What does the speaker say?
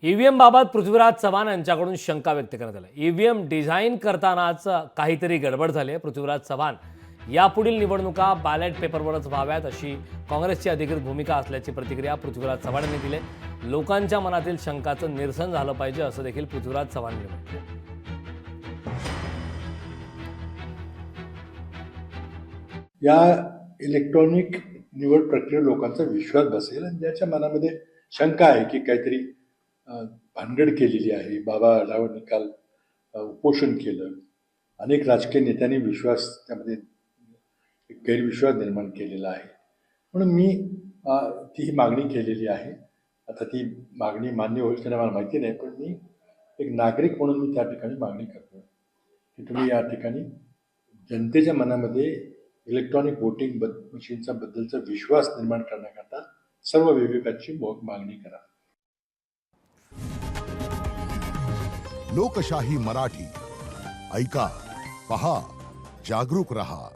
EVM बाबत पृथ्वीराज चव्हाण यांच्याकडून शंका व्यक्त करण्यात आली। ईव्हीएम डिझाईन करतानाच काहीतरी गडबड झाली आहे। पृथ्वीराज चव्हाण यापुढील निवडणुका बॅलेट पेपरवरच व्हाव्यात अशी काँग्रेसची अधिकृत भूमिका असल्याची प्रतिक्रिया पृथ्वीराज चव्हाण यांनी दिली। लोकांच्या मनातील शंकाचं निरसन झालं पाहिजे असं देखील पृथ्वीराज चव्हाण यांनी म्हटलं। या इलेक्ट्रॉनिक निवड प्रक्रियेवर लोकांचा विश्वास बसेल आणि ज्याच्या मनामध्ये शंका आहे की काहीतरी भानगड केलेली आहे, बाबा आढावा निकाल उपोषण केलं, अनेक राजकीय नेत्यांनी विश्वास त्यामध्ये गैरविश्वास निर्माण केलेला आहे, म्हणून मी ती मागणी केलेली आहे। आता ती मागणी मान्य होईल की मला माहिती नाही, पण मी एक नागरिक म्हणून मी त्या ठिकाणी मागणी करतो की तुम्ही या ठिकाणी जनतेच्या मनामध्ये इलेक्ट्रॉनिक वोटिंग मशीनचा बद्दलचा विश्वास निर्माण करण्याकरता सर्व विवेकाची मागणी करा। लोकशाही मराठी ऐका, पहा, जागरूक रहा।